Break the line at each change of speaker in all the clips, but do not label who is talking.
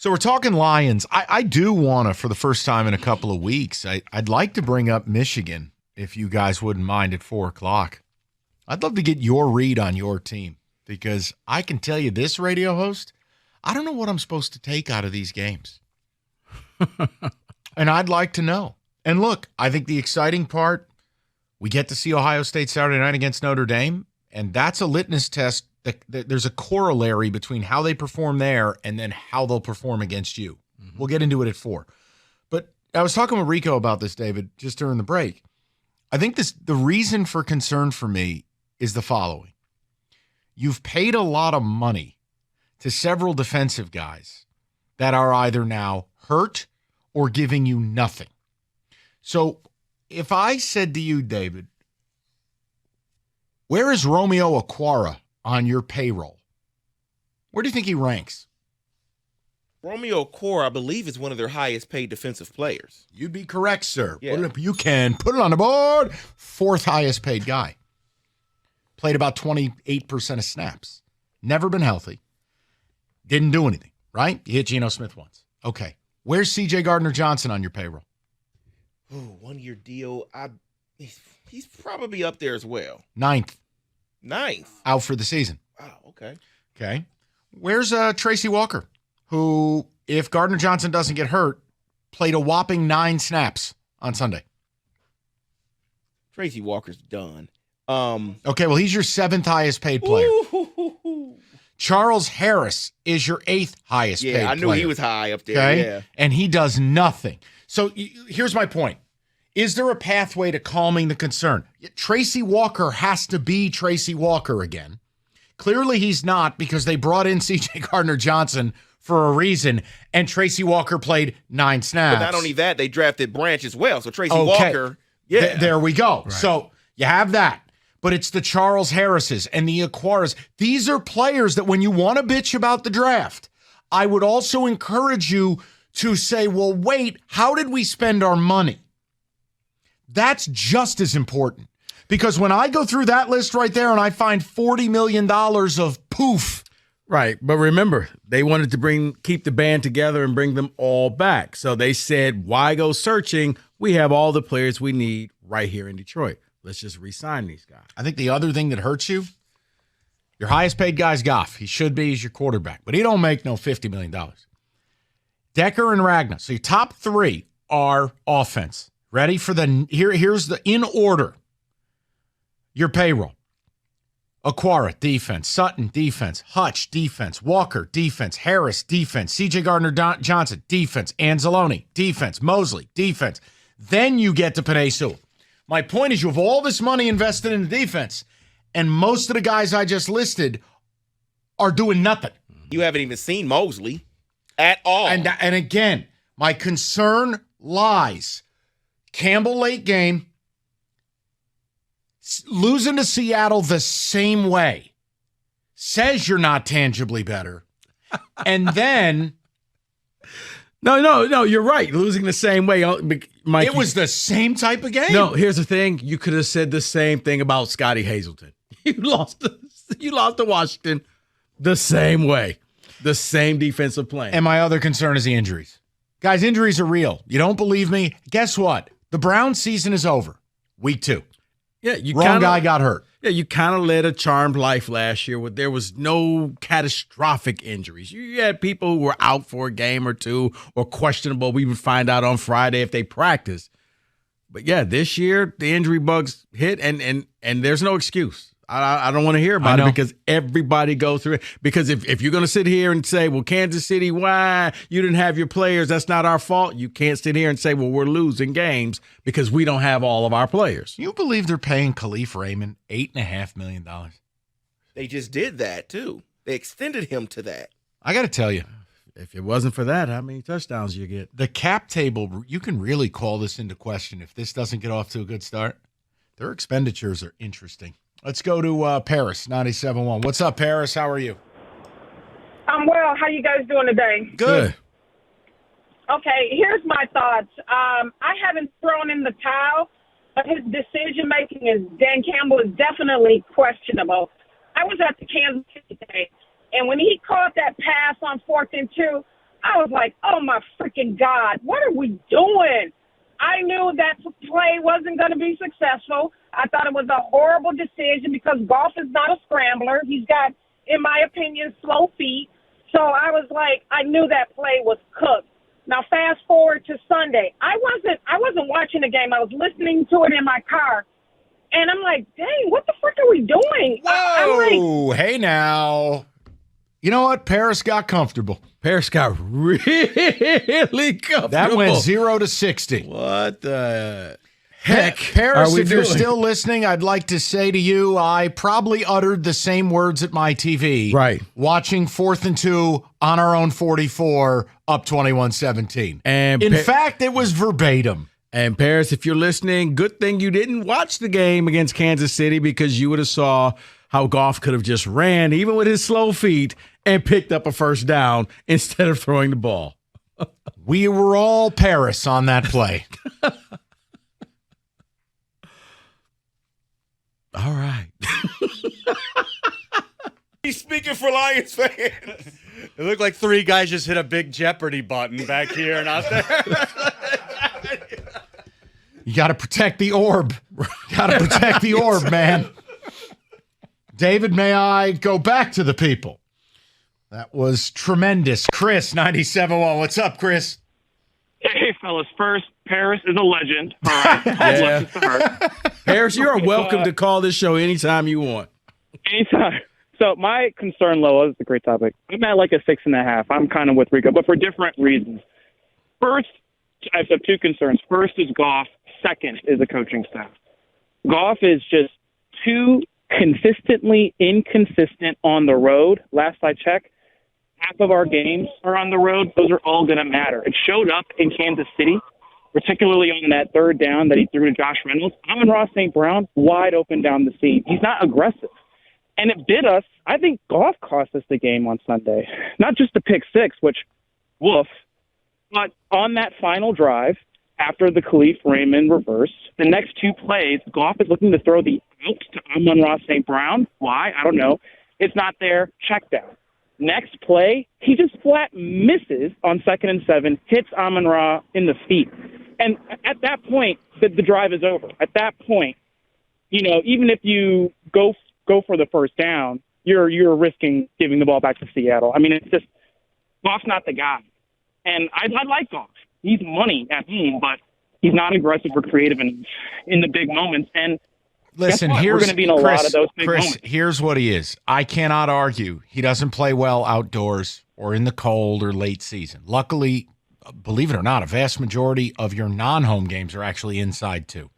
So we're talking Lions. I do want to, for the first time in a couple of weeks, I'd like to bring up Michigan, if you guys wouldn't mind, at 4 o'clock. I'd love to get your read on your team, because I can tell you this, radio host, I don't know what I'm supposed to take out of these games. And I'd like to know. And look, I think the exciting part, we get to see Ohio State Saturday night against Notre Dame, and that's a litmus test. There's a corollary between how they perform there and then how they'll perform against you. Mm-hmm. We'll get into it at 4. But I was talking with Rico about this, David, just during the break. I think the reason for concern for me is the following. You've paid a lot of money to several defensive guys that are either now hurt or giving you nothing. So if I said to you, David, where is Romeo Okwara on your payroll? Where do you think he ranks?
Romeo Okwara, I believe, is one of their highest paid defensive players.
You'd be correct, sir.
Yeah.
You can put it on the board. 4th highest paid guy. Played about 28% of snaps. Never been healthy. Didn't do anything, right? You hit Geno Smith once. Okay. Where's C.J. Gardner-Johnson on your payroll?
Oh, 1-year deal. He's probably up there as well.
9th.
Out
for the season.
Wow, okay.
Okay. Where's Tracy Walker, who, if Gardner-Johnson doesn't get hurt, played a whopping 9 snaps on Sunday?
Tracy Walker's done.
Okay, well, he's your 7th highest paid player.
Ooh.
Charles Harris is your 8th highest paid player.
Yeah, I knew he was high up there.
Okay?
Yeah.
And he does nothing. So here's my point. Is there a pathway to calming the concern? Tracy Walker has to be Tracy Walker again. Clearly he's not, because they brought in C.J. Gardner-Johnson for a reason, and Tracy Walker played 9 snaps.
But not only that, they drafted Branch as well. So Tracy Walker, yeah.
There we go.
Right.
So you have that. But it's the Charles Harrises and the Aquaras. These are players that when you want to bitch about the draft, I would also encourage you to say, well, wait, how did we spend our money? That's just as important. Because when I go through that list right there and I find $40 million of poof.
Right. But remember, they wanted to keep the band together and bring them all back. So they said, why go searching? We have all the players we need right here in Detroit. Let's just re-sign these guys.
I think the other thing that hurts you, your highest paid guy's Goff. He should be. He's your quarterback. But he don't make no $50 million. Decker and Ragnar. So your top 3 are offense. Ready for here's the in order. Your payroll. Aquara, defense. Sutton, defense. Hutch, defense. Walker, defense. Harris, defense. C.J. Gardner-Johnson, defense. Anzalone, defense. Mosley, defense. Then you get to Penei Sewell. My point is you have all this money invested in the defense, and most of the guys I just listed are doing nothing.
You haven't even seen Mosley at all.
And again, my concern lies. Campbell late game, losing to Seattle the same way, says you're not tangibly better. And then...
No, you're right. Losing the same way. Mike,
it was the same type of game.
No, here's the thing. You could have said the same thing about Scotty Hazelton. You lost to Washington the same way. The same defensive plan.
And my other concern is the injuries. Guys, injuries are real. You don't believe me? Guess what? The Browns season is over. Week 2.
Yeah,
Wrong guy got hurt.
Yeah, you kind of led a charmed life last year where there was no catastrophic injuries. You had people who were out for a game or two or questionable. We would find out on Friday if they practiced. But yeah, this year the injury bugs hit, and there's no excuse. I don't want to hear about it because everybody goes through it. Because if you're going to sit here and say, well, Kansas City, why you didn't have your players, that's not our fault. You can't sit here and say, well, we're losing games because we don't have all of our players.
You believe they're paying Khalif Raymond $8.5 million?
They just did that, too. They extended him to that.
I got to tell you.
If it wasn't for that, how many touchdowns you get?
The cap table, you can really call this into question if this doesn't get off to a good start. Their expenditures are interesting. Let's go to Paris, 97.1. What's up, Paris? How are you?
I'm well. How you guys doing today?
Good.
Okay, here's my thoughts. I haven't thrown in the towel, but his decision-making is Dan Campbell is definitely questionable. I was at the Kansas City game, and when he caught that pass on 4th and 2, I was like, oh, my freaking God, what are we doing? I knew that play wasn't going to be successful. I thought it was a horrible decision because Goff is not a scrambler. He's got, in my opinion, slow feet. So I was like, I knew that play was cooked. Now, fast forward to Sunday. I wasn't watching the game. I was listening to it in my car. And I'm like, dang, what the frick are we doing?
Whoa, hey now. You know what? Paris got comfortable.
Paris got really comfortable.
That went 0 to 60.
What the heck?
Paris, if you're still listening, I'd like to say to you, I probably uttered the same words at my TV.
Right.
Watching 4th and 2 on our own 44, up 21-17.
And
in fact, it was verbatim.
And Paris, if you're listening, good thing you didn't watch the game against Kansas City because you would have saw how Goff could have just ran, even with his slow feet, and picked up a first down instead of throwing the ball.
We were all Paris on that play.
All right.
He's speaking for Lions fans.
It looked like three guys just hit a big Jeopardy button back here and out there.
You got to protect the orb. Got to protect the orb, man. David, may I go back to the people? That was tremendous. Chris, 97.1. What's up, Chris?
Hey, fellas. First, Paris is a legend. All right.
Yeah. Paris, you are welcome to call this show anytime you want.
Anytime. So my concern level is a great topic. I'm at like a 6.5. I'm kind of with Rico, but for different reasons. First, I have two concerns. First is Goff. Second is the coaching staff. Goff is just too consistently inconsistent on the road. Last I checked, half of our games are on the road. Those are all going to matter. It showed up in Kansas City, particularly on that third down that he threw to Josh Reynolds. Amon-Ra St. Brown, wide open down the seam. He's not aggressive. And it bit us. I think Goff cost us the game on Sunday. Not just the pick six, which, woof, but on that final drive, after the Khalif Raymond reverse, the next two plays, Goff is looking to throw the out to Amon-Ra St. Brown. Why? I don't know. It's not there. Check down. Next play, he just flat misses on 2nd and 7, hits Amon-Ra in the feet. And at that point, the drive is over. At that point, you know, even if you go for the first down, you're risking giving the ball back to Seattle. I mean, it's just, Goff's not the guy. And I like Goff. He's money at home, but he's not aggressive or creative in the big moments. And
listen,
we're going to be in a lot of those big moments.
Here's what he is. I cannot argue. He doesn't play well outdoors or in the cold or late season. Luckily, believe it or not, a vast majority of your non-home games are actually inside too.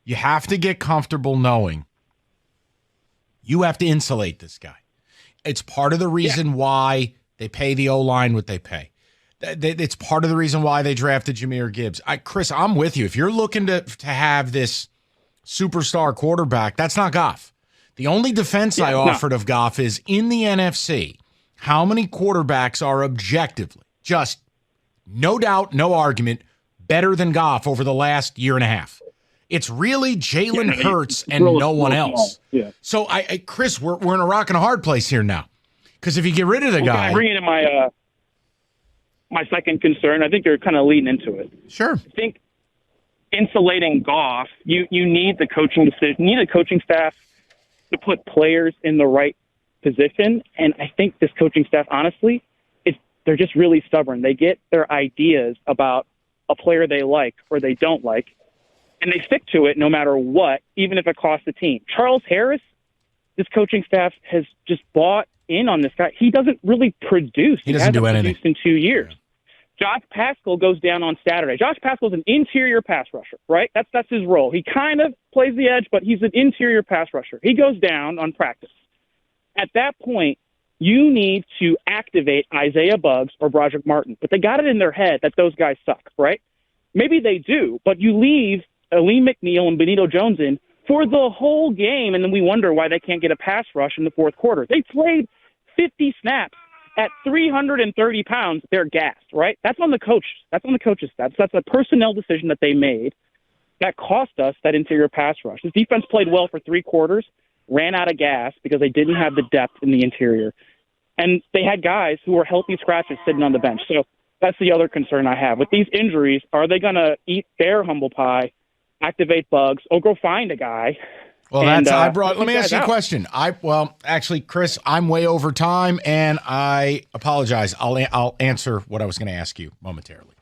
You have to get comfortable knowing you have to insulate this guy. It's part of the reason why they pay the O-line what they pay. It's part of the reason why they drafted Jahmyr Gibbs. Chris, I'm with you. If you're looking to have this superstar quarterback, that's not Goff. The only defense I offered of Goff is in the NFC, how many quarterbacks are objectively, just no doubt, no argument, better than Goff over the last year and a half? It's really Jalen Hurts and no one else.
Yeah.
So, Chris, we're in a rock and a hard place here now. Because if you get rid of the guy.
Can I bring in my second concern? I think you're kind of leading into it.
Sure.
I think insulating Goff, you need the coaching decision. You need a coaching staff to put players in the right position. And I think this coaching staff, honestly, they're just really stubborn. They get their ideas about a player they like or they don't like, and they stick to it no matter what, even if it costs the team. Charles Harris, this coaching staff has just bought in on this guy. He doesn't really produce.
He doesn't do anything
in 2 years. Josh Paschal goes down on Saturday. Josh Paschal's an interior pass rusher, right? That's his role. He kind of plays the edge, but he's an interior pass rusher. He goes down on practice. At that point, you need to activate Isaiah Buggs or Broderick Martin, but they got it in their head that those guys suck, right? Maybe they do, but you leave Aleem McNeil and Benito Jones in for the whole game, and then we wonder why they can't get a pass rush in the fourth quarter. They played 50 snaps. At 330 pounds, they're gassed, right? That's on the coach. That's on the coach's staff. That's a personnel decision that they made that cost us that interior pass rush. The defense played well for 3 quarters, ran out of gas because they didn't have the depth in the interior. And they had guys who were healthy scratches sitting on the bench. So that's the other concern I have. With these injuries, are they going to eat their humble pie, activate bugs, or go find a guy?
Well,
and,
let me ask you a question. Actually, Chris, I'm way over time, and I apologize. I'll answer what I was going to ask you momentarily.